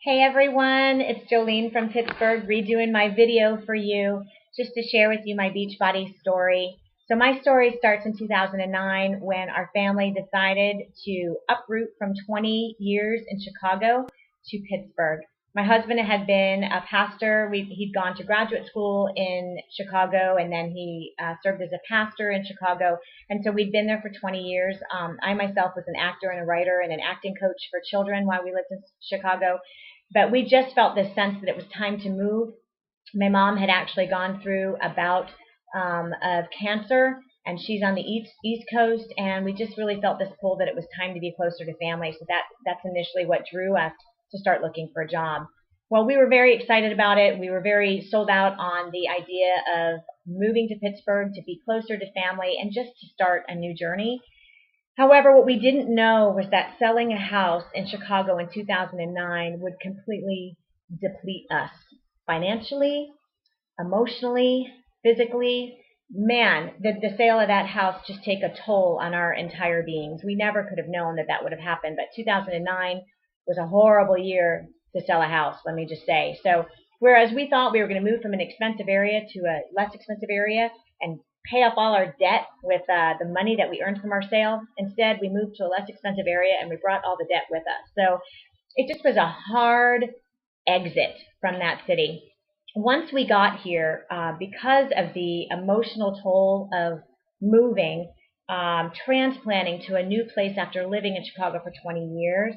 Hey everyone, it's Jolene from Pittsburgh redoing my video for you just to share with you my Beachbody story. So my story starts in 2009 when our family decided to uproot from 20 years in Chicago to Pittsburgh. My husband had been a pastor. He'd gone to graduate school in Chicago, and then he served as a pastor in Chicago. And so we'd been there for 20 years. I myself was an actor and a writer and an acting coach for children while we lived in Chicago. But we just felt this sense that it was time to move. My mom had actually gone through a bout of cancer, and she's on the East Coast, and we just really felt this pull that it was time to be closer to family. So that's initially what drew us to start looking for a job. Well, we were very excited about it. We were very sold out on the idea of moving to Pittsburgh to be closer to family and just to start a new journey. However, what we didn't know was that selling a house in Chicago in 2009 would completely deplete us financially, emotionally, physically. Man, the sale of that house just take a toll on our entire beings. We never could have known that would have happened, but 2009 was a horrible year to sell a house, let me just say. So whereas we thought we were going to move from an expensive area to a less expensive area and pay off all our debt with the money that we earned from our sale, instead we moved to a less expensive area and we brought all the debt with us. So it just was a hard exit from that city. Once we got here, because of the emotional toll of moving, transplanting to a new place after living in Chicago for 20 years,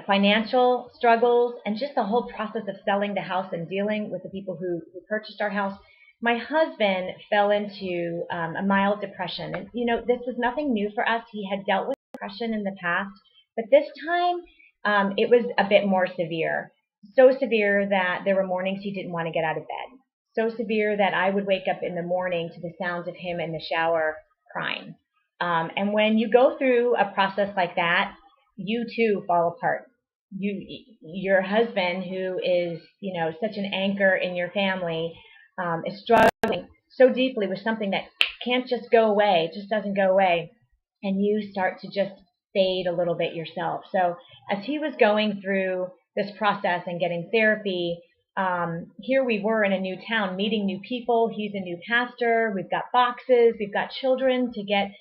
financial struggles, and just the whole process of selling the house and dealing with the people who purchased our house, my husband fell into a mild depression. And, this was nothing new for us. He had dealt with depression in the past, but this time it was a bit more severe. So severe that there were mornings he didn't want to get out of bed. So severe that I would wake up in the morning to the sounds of him in the shower crying. And when you go through a process like that, you too fall apart. Your husband, who is, such an anchor in your family, is struggling so deeply with something that can't just go away, just doesn't go away, and you start to just fade a little bit yourself. So as he was going through this process and getting therapy, here we were in a new town, meeting new people. He's a new pastor. We've got boxes. We've got children to get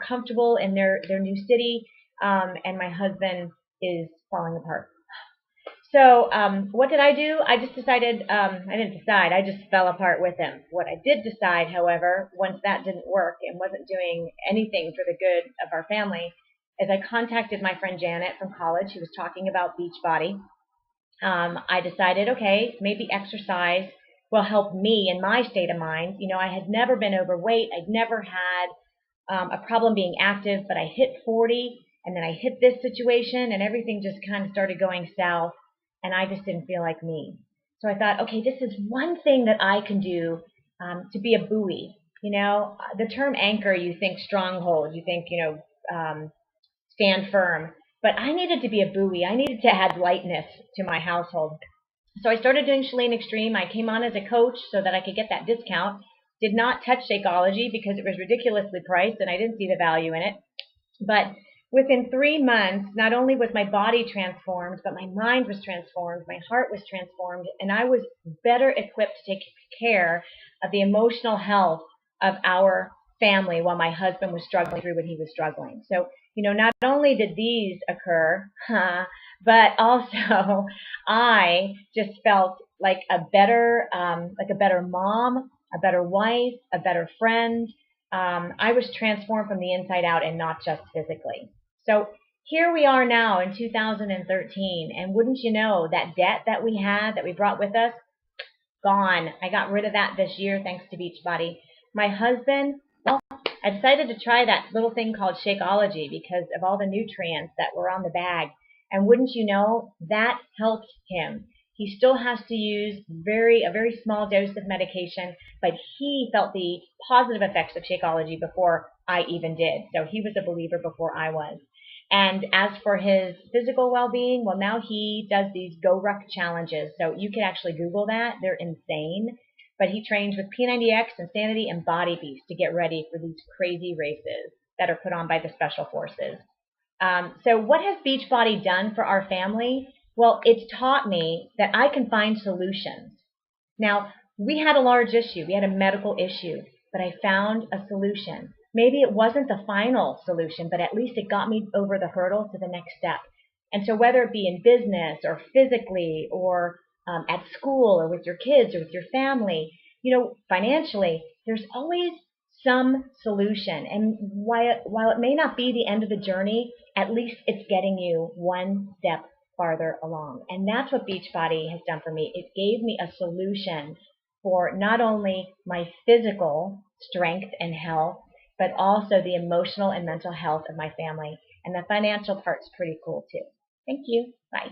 comfortable in their new city, and my husband is falling apart. So what did I do? I just decided, I didn't decide, I just fell apart with him. What I did decide, however, once that didn't work and wasn't doing anything for the good of our family, is I contacted my friend Janet from college who was talking about Beachbody. I decided, okay, maybe exercise will help me in my state of mind. I had never been overweight. I'd never had a problem being active, but I hit 40, and then I hit this situation, and everything just kind of started going south. And I just didn't feel like me. So I thought, okay, this is one thing that I can do to be a buoy. The term anchor, you think stronghold, you think, stand firm. But I needed to be a buoy. I needed to add lightness to my household. So I started doing Chalene Extreme. I came on as a coach so that I could get that discount. Did not touch Shakeology because it was ridiculously priced and I didn't see the value in it. But within 3 months, not only was my body transformed, but my mind was transformed, my heart was transformed, and I was better equipped to take care of the emotional health of our family while my husband was struggling through what he was struggling. So, not only did these occur, but also I just felt like a better mom, a better wife, a better friend. I was transformed from the inside out and not just physically. So here we are now in 2013, and wouldn't you know, that debt that we had, that we brought with us, gone. I got rid of that this year thanks to Beachbody. My husband, well, I decided to try that little thing called Shakeology because of all the nutrients that were on the bag. And wouldn't you know, that helped him. He still has to use a very small dose of medication, but he felt the positive effects of Shakeology before I even did. So he was a believer before I was. And as for his physical well-being, well, now he does these Go Ruck challenges. So you can actually Google that. They're insane. But he trains with P90X, Insanity, and Body Beast to get ready for these crazy races that are put on by the Special Forces. So what has Beachbody done for our family? Well, it's taught me that I can find solutions. Now, we had a large issue. We had a medical issue, but I found a solution. Maybe it wasn't the final solution, but at least it got me over the hurdle to the next step. And so whether it be in business or physically or at school or with your kids or with your family, financially, there's always some solution. And while it may not be the end of the journey, at least it's getting you one step farther along. And that's what Beachbody has done for me. It gave me a solution for not only my physical strength and health, but also the emotional and mental health of my family. And the financial part's pretty cool too. Thank you. Bye.